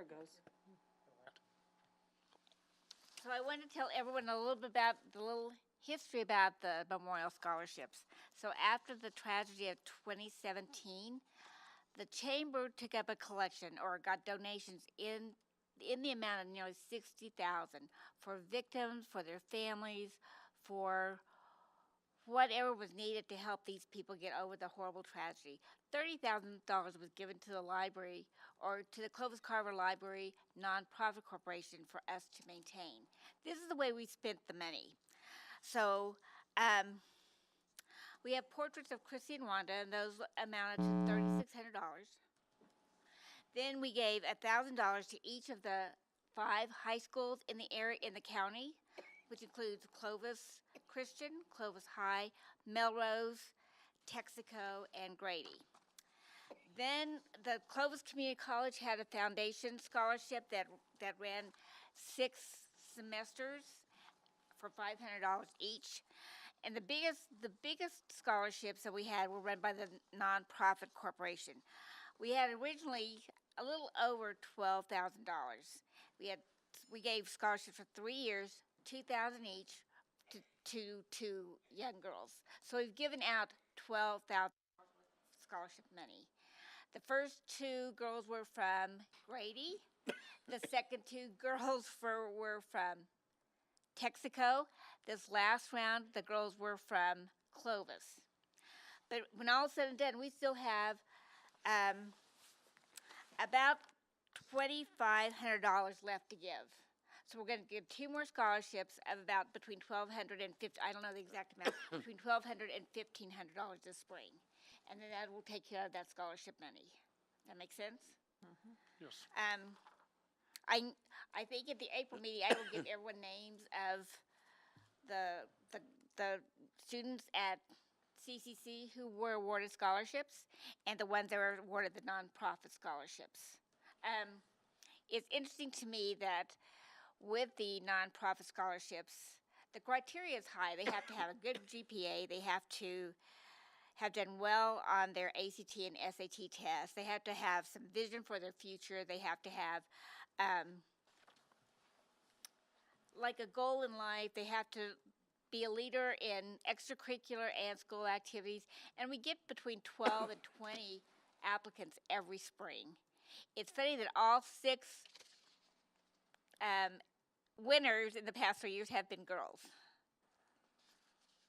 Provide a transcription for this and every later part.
goes. So I want to tell everyone a little bit about the little history about the memorial scholarships. So after the tragedy of 2017, the chamber took up a collection or got donations in the amount of nearly $60,000 for victims, for their families, for whatever was needed to help these people get over the horrible tragedy. $30,000 was given to the library or to the Clovis-Carver Library nonprofit corporation for us to maintain. This is the way we spent the money. So we have portraits of Chrissy and Wanda, and those amounted to $3,600. Then we gave $1,000 to each of the 5 high schools in the area in the county, which includes Clovis Christian, Clovis High, Melrose, Texaco, and Grady. Then the Clovis Community College had a foundation scholarship that ran 6 semesters for $500 each. And the biggest scholarships that we had were run by the nonprofit corporation. We had originally a little over $12,000. We gave scholarships for 3 years, $2,000 each to young girls. So we've given out $12,000 scholarship money. The first 2 girls were from Grady. The second 2 girls were from Texaco. This last round, the girls were from Clovis. But when all is said and done, we still have about $2,500 left to give. So we're going to give 2 more scholarships of about between $1,200 and I don't know the exact amount, between $1,200 and $1,500 this spring. And then that will take care of that scholarship money. That make sense? Mm-hmm. Yes. I think at the April meeting, I will give everyone names of the students at CCC who were awarded scholarships and the ones that were awarded the nonprofit scholarships. It's interesting to me that with the nonprofit scholarships, the criteria is high. They have to have a good GPA. They have to have done well on their ACT and SAT tests. They have to have some vision for their future. They have to have like a goal in life. They have to be a leader in extracurricular and school activities. And we get between 12 and 20 applicants every spring. It's funny that all 6 winners in the past 3 years have been girls.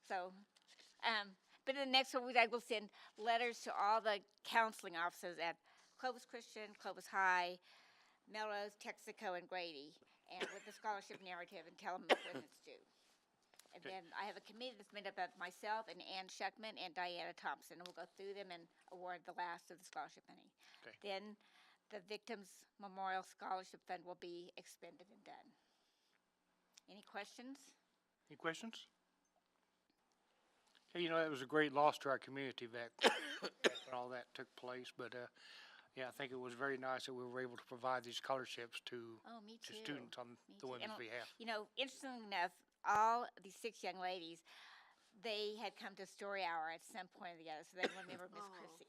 So, but in the next one, I will send letters to all the counseling officers at Clovis Christian, Clovis High, Melrose, Texaco, and Grady, and with the scholarship narrative and tell them when it's due. And then I have a committee that's made up of myself and Ann Shuckman and Diana Thompson, and we'll go through them and award the last of the scholarship money. Okay. Then the Victims Memorial Scholarship Fund will be expended and done. Any questions? Any questions? Hey, it was a great loss to our community back when all that took place. But yeah, I think it was very nice that we were able to provide these scholarships to Me too. students on the women's behalf. Interestingly enough, all these 6 young ladies, they had come to Story Hour at some point or the other, so they will remember Miss Chrissy.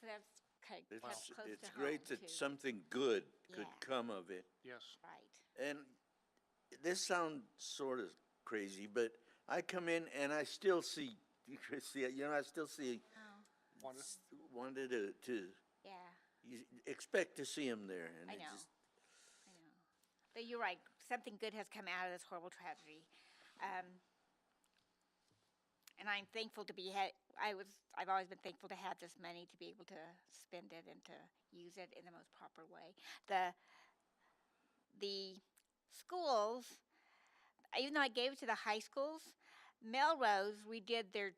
So that's kind of close to It's home, great that too. something good could Yeah. come of it. Yes. Right. And this sounds sort of crazy, but I come in and I still see Chrissy. I still see Oh, wanted to yeah, you expect to see him there, and I it know. just I know. But you're right. Something good has come out of this horrible tragedy. And I'm thankful to be. I've always been thankful to have this money to be able to spend it and to use it in the most proper way. The schools, even though I gave it to the high schools, Melrose redid their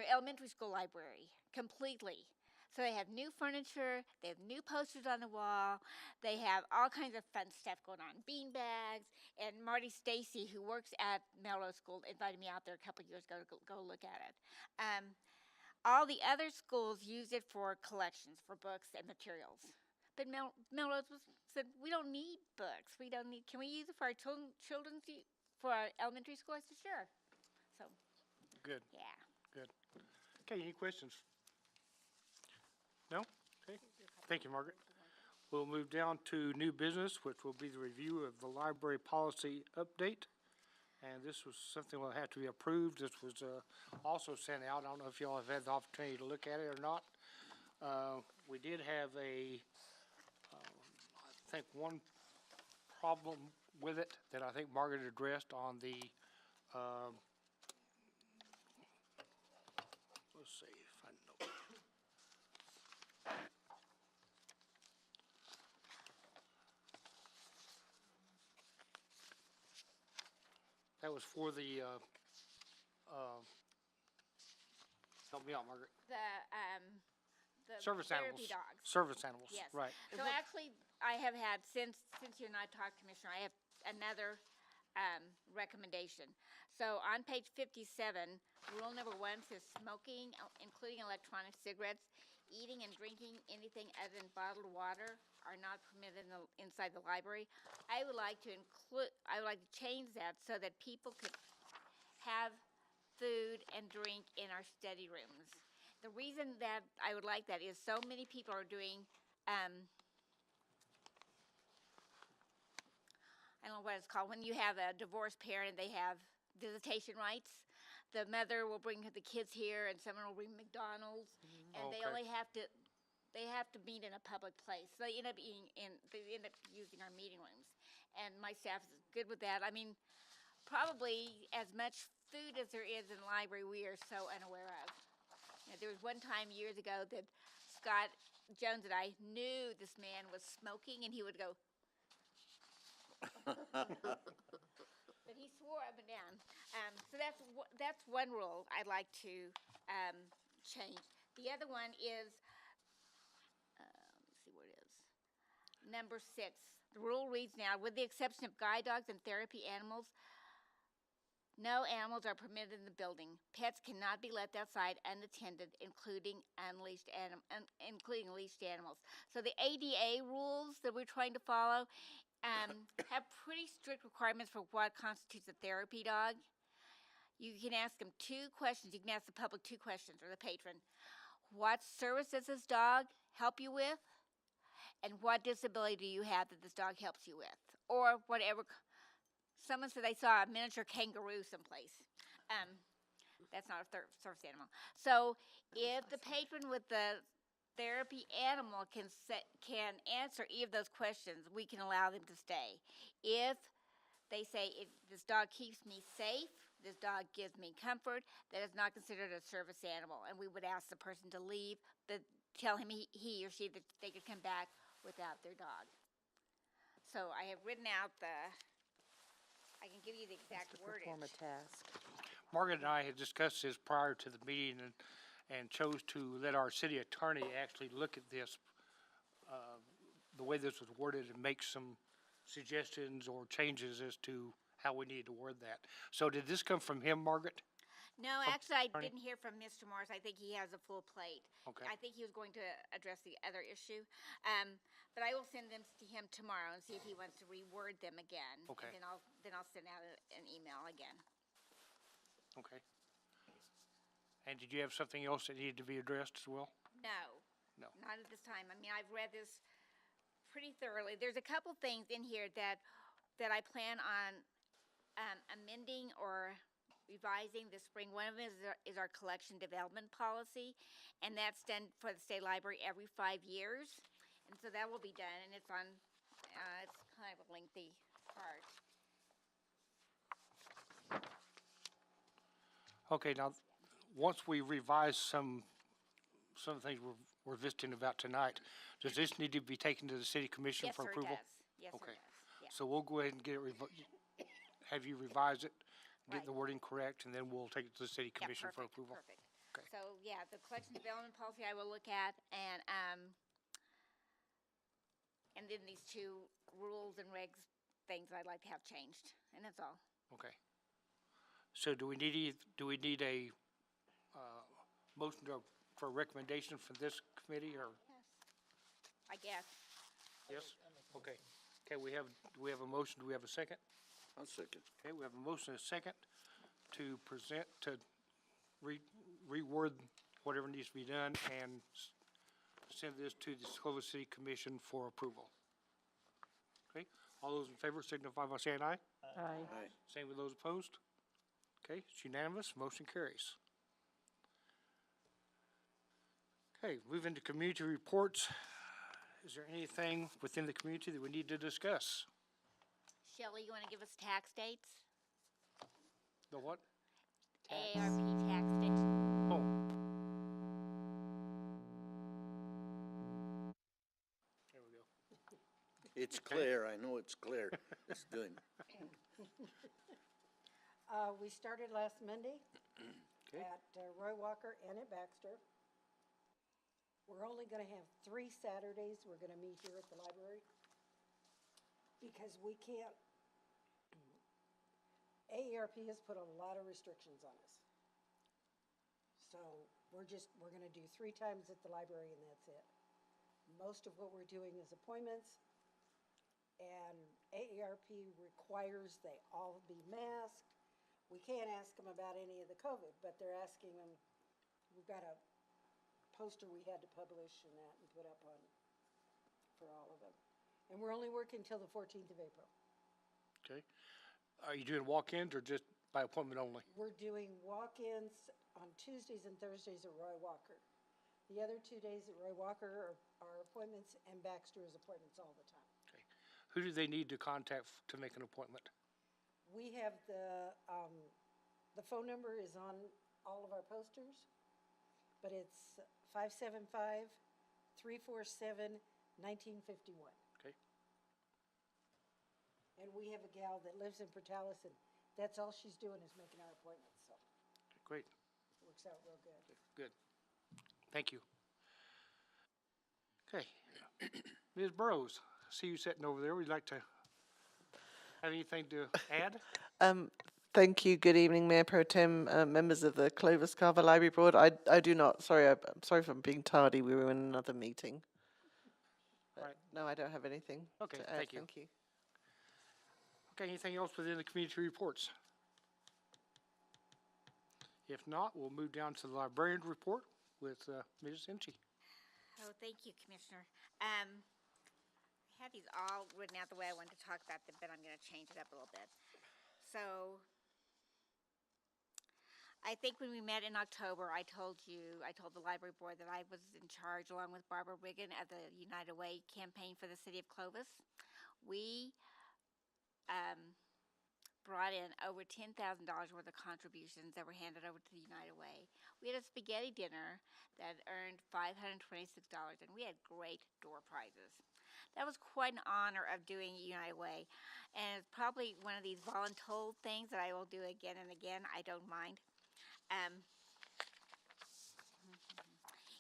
elementary school library completely. So they have new furniture, they have new posters on the wall, they have all kinds of fun stuff going on, bean bags, and Marty Stacy, who works at Melrose School, invited me out there a couple of years ago to go look at it. All the other schools use it for collections, for books and materials. But Melrose said, we don't need books. Can we use it for our for our elementary school? I said, sure. So, Good. yeah. Good. Okay, any questions? No? Okay. Thank you, Margaret. We'll move down to new business, which will be the review of the library policy update. And this was something will have to be approved. This was also sent out. I don't know if y'all have had the opportunity to look at it or not. We did have I think one problem with it that I think Margaret addressed on the, let's see if I know. That was for the, help me out, Margaret. The Service animals. therapy dogs. Service animals, Yes. right. So actually, I have had, since you and I talked, Commissioner, I have another recommendation. So on page 57, rule number 1 says smoking, including electronic cigarettes, eating and drinking anything other than bottled water are not permitted inside the library. I would like to change that so that people could have food and drink in our study rooms. The reason that I would like that is so many people are doing, I don't know what it's called, when you have a divorced parent and they have visitation rights. The mother will bring the kids here and someone will bring McDonald's, and they Okay. only have to, meet in a public place. So they end up using our meeting rooms. And my staff is good with that. I mean, probably as much food as there is in the library, we are so unaware of. There was one time years ago that Scott Jones and I knew this man was smoking, and he would go. But he swore up and down. So that's one rule I'd like to change. The other one is, let's see where it is. Number 6. The rule reads now, with the exception of guide dogs and therapy animals, no animals are permitted in the building. Pets cannot be left outside unattended, including leashed animals. So the ADA rules that we're trying to follow have pretty strict requirements for what constitutes a therapy dog. You can ask them 2 questions. You can ask the public 2 questions, or the patron. What service does this dog help you with? And what disability do you have that this dog helps you with? Or whatever. Someone said they saw a miniature kangaroo someplace. That's not a service animal. So if the patron with the therapy animal can answer either of those questions, we can allow them to stay. If they say, if this dog keeps me safe, this dog gives me comfort, that is not considered a service animal. And we would ask the person to leave, but tell him he or she that they could come back without their dog. So I have written out I can give you the exact wordage. Perform a task. Margaret and I had discussed this prior to the meeting and chose to let our city attorney actually look at this, the way this was worded, and make some suggestions or changes as to how we need to word that. So did this come from him, Margaret? No, From actually, I attorney? didn't hear from Mr. Morris. I think he has a full plate. Okay. I think he was going to address the other issue. But I will send them to him tomorrow and see if he wants to reword them again. Okay. And then I'll send out an email again. Okay. And did you have something else that needed to be addressed as well? No. No. Not at this time. I mean, I've read this pretty thoroughly. There's a couple things in here that I plan on amending or revising this spring. One of them is our collection development policy, and that's done for the state library every 5 years. And so that will be done, and it's on, it's kind of a lengthy part. Okay, now, once we revise some of the things we're visiting about tonight, does this need to be taken to the city commission Yes, for sir, it approval? does. Yes, Okay. it does. Yeah. So we'll go ahead and get it, have you revise it, get Right. the wording correct, and then we'll take it to the city Yeah, commission for perfect, approval. Perfect. Okay. So, yeah, the collection development policy I will look at, and then these 2 rules and regs things I'd like to have changed, and that's all. Okay. So do we need a motion for a recommendation from this committee, or? Yes. I guess. Yes? Okay. Okay, do we have a motion? Do we have a second? I'll second. Okay, we have a motion and a second to present, to reword whatever needs to be done and send this to the Clovis City Commission for approval. Okay, all those in favor signify by saying aye. Aye. Aye. Same with those opposed? Okay, it's unanimous, motion carries. Okay, moving to community reports. Is there anything within the community that we need to discuss? Shelley, you want to give us tax dates? The what? AARP tax dates. Oh. There we go. It's clear, I know it's clear. It's good. We started last Monday Okay. at Roy Walker and at Baxter. We're only going to have 3 Saturdays we're going to meet here at the library because we can't, AARP has put a lot of restrictions on us. So we're going to do 3 times at the library and that's it. Most of what we're doing is appointments, and AARP requires they all be masked. We can't ask them about any of the COVID, but they're asking them, we've got a poster we had to publish and that and put up on for all of them. And we're only working till the 14th of April. Okay. Are you doing walk-ins or just by appointment only? We're doing walk-ins on Tuesdays and Thursdays at Roy Walker. The other 2 days at Roy Walker are appointments, and Baxter is appointments all the time. Okay. Who do they need to contact to make an appointment? We have the phone number is on all of our posters, but it's 575-347-1951. Okay. And we have a gal that lives in Portales, and that's all she's doing is making our appointments, so Great. it works out real good. Good. Thank you. Okay. Ms. Burrows, I see you sitting over there. Would you like to have anything to add? Thank you. Good evening, Mayor Pro Tem, members of the Clovis-Carver Library Board. I do not, sorry, I'm sorry for being tardy. We were in another meeting. But Right. no, I don't have anything Okay, to add. thank you. Thank you. Okay, anything else within the community reports? If not, we'll move down to the Librarian Report with Mrs. Inchie. Oh, thank you, Commissioner. I had these all written out the way I wanted to talk about them, but I'm going to change it up a little bit. So, I think when we met in October, I told the library board that I was in charge, along with Barbara Wiggin, of the United Way campaign for the city of Clovis. We brought in over $10,000 worth of contributions that were handed over to the United Way. We had a spaghetti dinner that earned $526, and we had great door prizes. That was quite an honor of doing United Way, and it's probably one of these voluntold things that I will do again and again. I don't mind.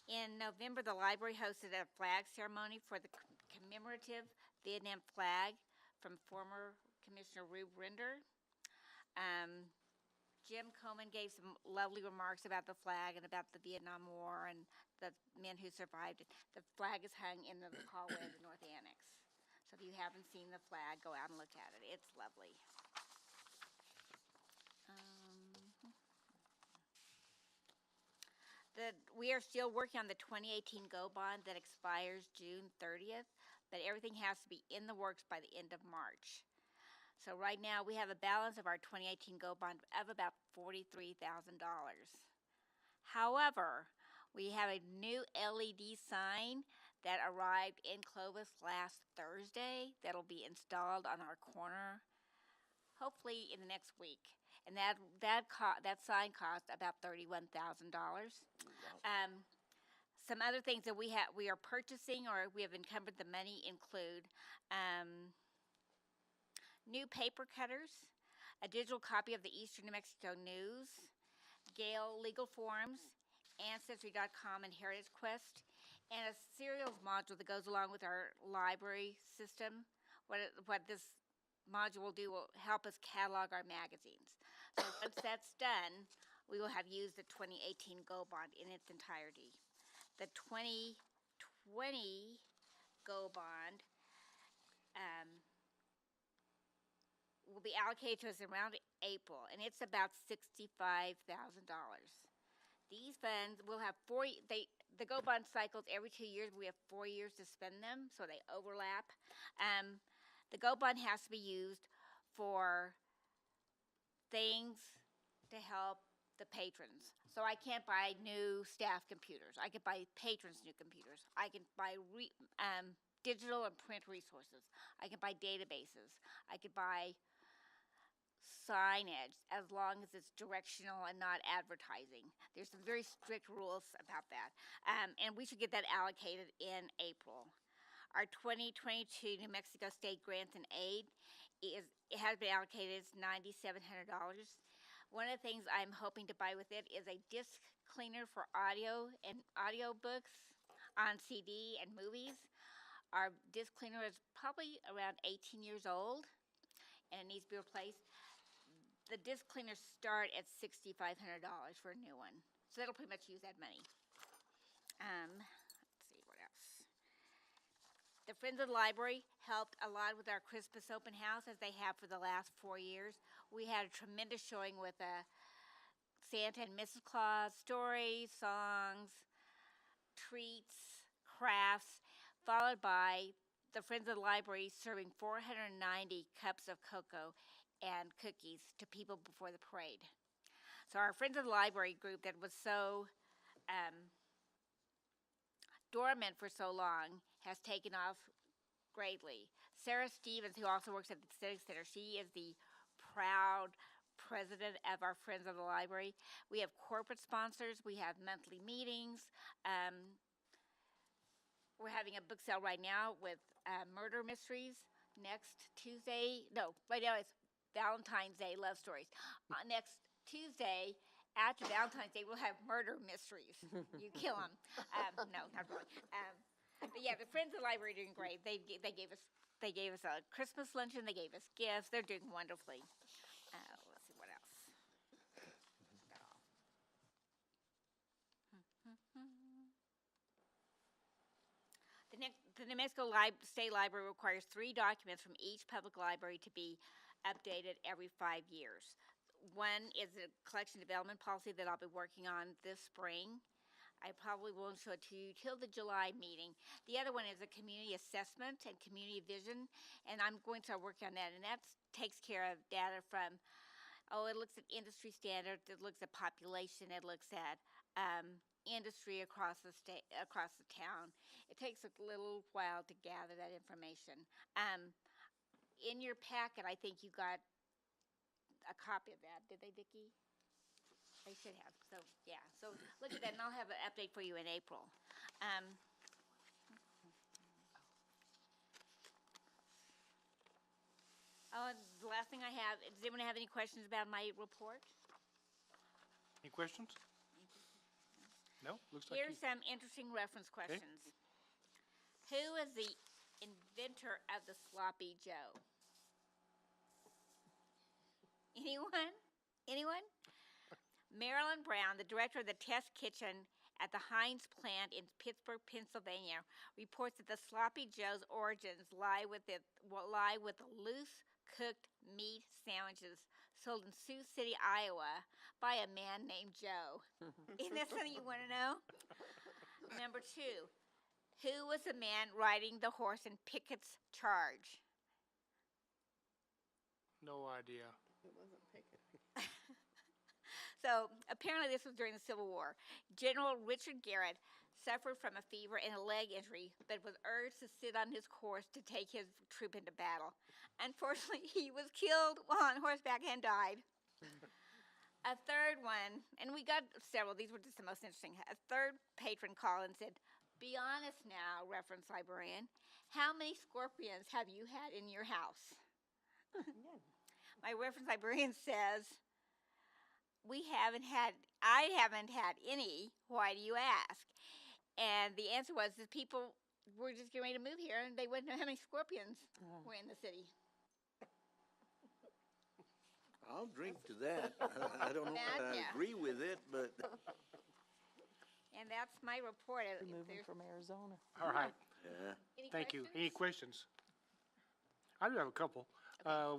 In November, the library hosted a flag ceremony for the commemorative Vietnam flag from former Commissioner Rube Rinder. Jim Coleman gave some lovely remarks about the flag and about the Vietnam War and the men who survived it. The flag is hung in the hallway of the North Annex. So if you haven't seen the flag, go out and look at it. It's lovely. We are still working on the 2018 GO bond that expires June 30th, but everything has to be in the works by the end of March. So right now, we have a balance of our 2018 GO bond of about $43,000. However, we have a new LED sign that arrived in Clovis last Thursday that'll be installed on our corner, hopefully in the next week. And that sign cost about $31,000. Some other things that we are purchasing or we have encumbered the money include new paper cutters, a digital copy of the Eastern New Mexico News, Gale legal forms, Ancestry.com and Heritage Quest, and a serials module that goes along with our library system. What this module will do will help us catalog our magazines. So once that's done, we will have used the 2018 GO bond in its entirety. The 2020 GO bond will be allocated to us around April, and it's about $65,000. These funds will have the Go Bond cycles every 2 years. We have 4 years to spend them, so they overlap. The Go Bond has to be used for things to help the patrons. So I can't buy new staff computers. I could buy patrons new computers. I can buy digital and print resources. I can buy databases. I could buy signage as long as it's directional and not advertising. There's some very strict rules about that. And we should get that allocated in April. Our 2022 New Mexico State Grants and Aid it has been allocated. It's $9,700. One of the things I'm hoping to buy with it is a disc cleaner for audio and audio books on CD and movies. Our disc cleaner is probably around 18 years old, and it needs to be replaced. The disc cleaners start at $6,500 for a new one, so that'll pretty much use that money. Let's see what else. The Friends of the Library helped a lot with our Christmas open house, as they have for the last 4 years. We had a tremendous showing with Santa and Mrs. Claus, stories, songs, treats, crafts, followed by the Friends of the Library serving 490 cups of cocoa and cookies to people before the parade. So our Friends of the Library group that was so dormant for so long has taken off greatly. Sarah Stevens, who also works at the Civic Center, she is the proud president of our Friends of the Library. We have corporate sponsors. We have monthly meetings. We're having a book sale right now with murder mysteries next Tuesday. No, right now it's Valentine's Day love stories. Next Tuesday, after Valentine's Day, we'll have murder mysteries. You kill them. No, not really. But yeah, the Friends of the Library are doing great. They gave us a Christmas luncheon. They gave us gifts. They're doing wonderfully. Let's see what else. The New Mexico State Library requires 3 documents from each public library to be updated every 5 years. One is a collection development policy that I'll be working on this spring. I probably won't show it to you till the July meeting. The other one is a community assessment and community vision, and I'm going to start working on that. And that takes care of data from, it looks at industry standards, it looks at population, it looks at industry across the state, across the town. It takes a little while to gather that information. In your packet, I think you got a copy of that. Did they, Vicki? They should have. So, yeah. So look at that, and I'll have an update for you in April. The last thing I have, does anyone have any questions about my report? Any questions? No? Looks like Here's some interesting reference questions. Who is the inventor of the Sloppy Joe? Anyone? Anyone? Marilyn Brown, the director of the test kitchen at the Heinz plant in Pittsburgh, Pennsylvania, reports that the Sloppy Joe's origins lie with the loose cooked meat sandwiches sold in Sioux City, Iowa, by a man named Joe. Isn't that something you want to know? Number 2, who was the man riding the horse in Pickett's charge? no idea. It wasn't Pickett. So apparently this was during the Civil War. General Richard Garrett suffered from a fever and a leg injury, but was urged to sit on his horse to take his troop into battle. Unfortunately, he was killed while on horseback and died. A third one, and we got several, these were just the most interesting. A third patron called and said, "Be honest now, reference librarian, how many scorpions have you had in your house?" My reference librarian says, I haven't had any. Why do you ask? And the answer was that people were just getting ready to move here and they wouldn't know how many scorpions were in the city. I'll drink to that. I don't know if I Yeah. agree with it, but And that's my report. If Moving there's from Arizona. All right. yeah. any Thank you. questions? Any questions? I do have a couple.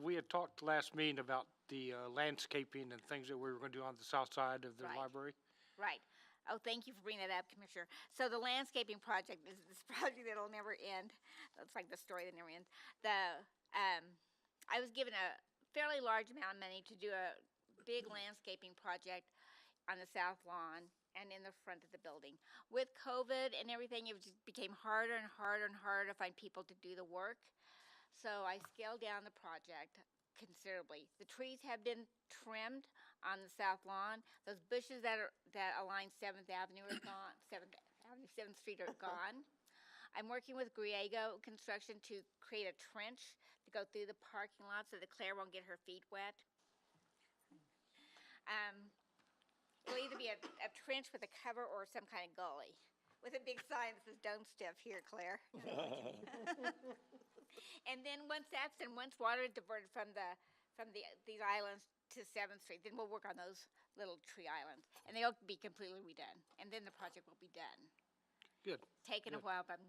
We had talked last meeting about the landscaping and things that we were going to do on the south side of the Right. library. Right. Oh, thank you for bringing that up, Commissioner. So the landscaping project is this project that'll never end. It's like the story that never ends. I was given a fairly large amount of money to do a big landscaping project on the south lawn and in the front of the building. With COVID and everything, it just became harder and harder and harder to find people to do the work. So I scaled down the project considerably. The trees have been trimmed on the south lawn. Those bushes that align 7th Avenue are gone. 7th Street are gone. I'm working with Griego Construction to create a trench to go through the parking lot so that Claire won't get her feet wet. It'll either be a trench with a cover or some kind of gully with a big sign that says "Don't step here, Claire." And then once water is diverted from these islands to 7th Street, then we'll work on those little tree islands, and they'll be completely redone, and then the project will be done. Good. Taking a Good. while, but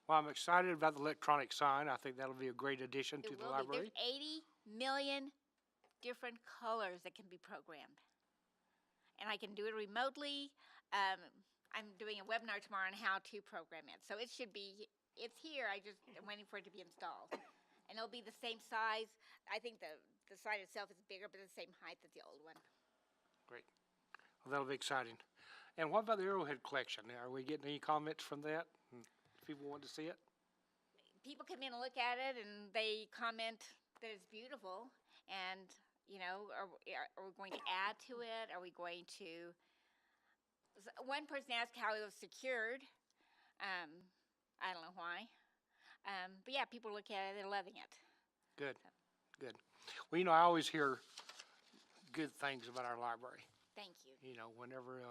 Well, I'm excited about the electronic sign. I think that'll be a great addition to it the will be. library. There's 80 million different colors that can be programmed, and I can do it remotely. I'm doing a webinar tomorrow on how to program it, so it should be. It's here. I'm waiting for it to be installed, and it'll be the same size. I think the sign itself is bigger, but the same height as the old one. Great. Well, that'll be exciting. And what about the Arrowhead Collection? Are we getting any comments from that? People want to see it? People come in and look at it, and they comment that it's beautiful. And are we going to add to it? Are we going to? One person asked how it was secured. I don't know why. But yeah, people look at it, they're loving it. Good, good. Well, I always hear good things about our library. Thank you. Whenever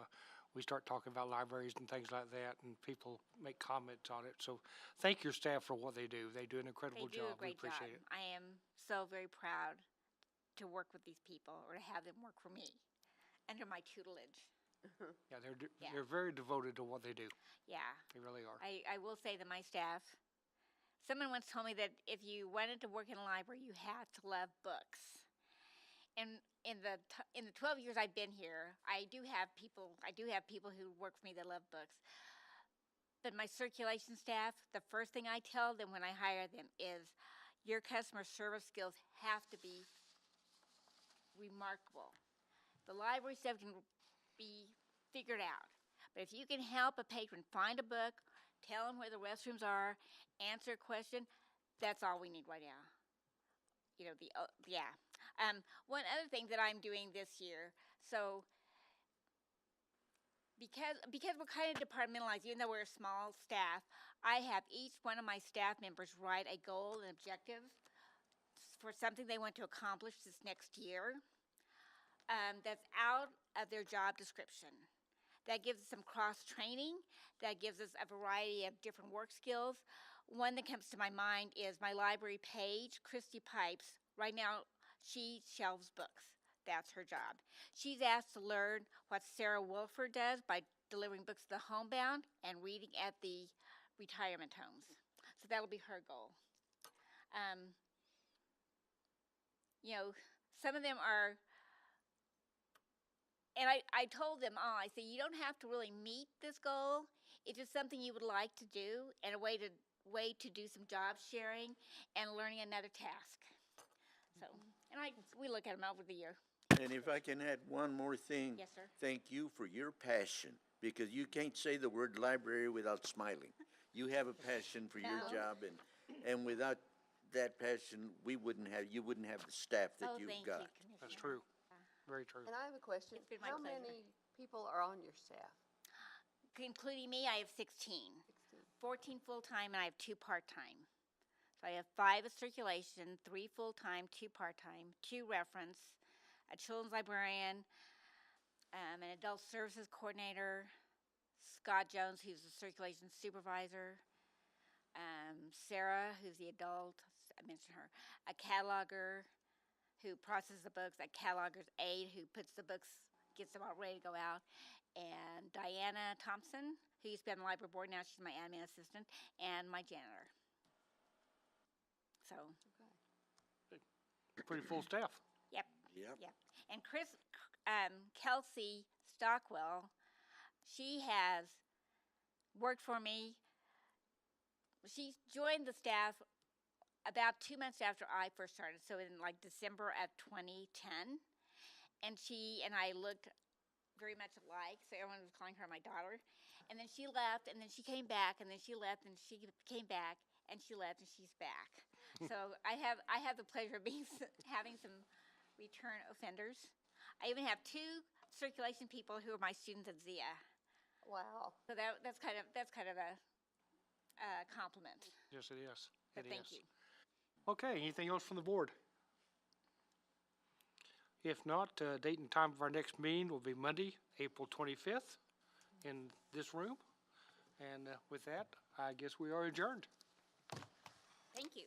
we start talking about libraries and things like that, and people make comments on it. So thank your staff for what they do. They do an incredible They do job. a great We appreciate job. it. I am so very proud to work with these people or to have them work for me under my tutelage. Yeah, Yeah. they're very devoted to what they do. Yeah. They really are. I will say that my staff, someone once told me that if you wanted to work in a library, you had to love books. And in the 12 years I've been here, I do have people who work for me that love books. But my circulation staff, the first thing I tell them when I hire them is, your customer service skills have to be remarkable. The library stuff can be figured out. But if you can help a patron find a book, tell them where the restrooms are, answer a question, that's all we need right now. One other thing that I'm doing this year, so because we're kind of departmentalized, even though we're a small staff, I have each one of my staff members write a goal and objective for something they want to accomplish this next year. That's out of their job description. That gives us some cross-training. That gives us a variety of different work skills. One that comes to my mind is my library page, Christy Pipes. Right now, she shelves books. That's her job. She's asked to learn what Sarah Wolford does by delivering books to the homebound and reading at the retirement homes. So that'll be her goal. Some of them are, and I told them all, I said, you don't have to really meet this goal. It's just something you would like to do and a way to do some job sharing and learning another task. So, and we look at them over the year. And if I can add one more thing. Yes, sir. Thank you for your passion, because you can't say the word library without smiling. You have a passion for your No. job, and without that passion, you wouldn't have the staff that Oh, you've thank got. you, Commissioner. That's true. Very true. And I have a question. It's been my How pleasure. many people are on your staff? Including me, I have 16. 16. 14 full-time, and I have 2 part-time. So I have 5 at circulation, 3 full-time, 2 part-time, 2 reference, a children's librarian, an adult services coordinator, Scott Jones, who's the circulation supervisor, Sarah, who's the adult, I mentioned her, a cataloger who processes the books, a cataloger's aide who puts the books, gets them all ready to go out, and Diana Thompson, who used to be on the library board, now she's my admin assistant, and my janitor. So, Pretty full staff. yep. Yep. Yep. And Kelsey Stockwell, She has worked for me. She joined the staff about 2 months after I first started, so in like December of 2010. And she and I looked very much alike, so everyone was calling her my daughter. And then she left, and then she came back, and then she left, and she came back, and she left, and she's back. So I have the pleasure of having some return offenders. I even have 2 circulation people who are my students at ZIA. Wow. So that's kind of a compliment. Yes, it is. But It thank is. you. Okay, anything else from the board? If not, date and time of our next meeting will be Monday, April 25th in this room. And with that, I guess we are adjourned. Thank you.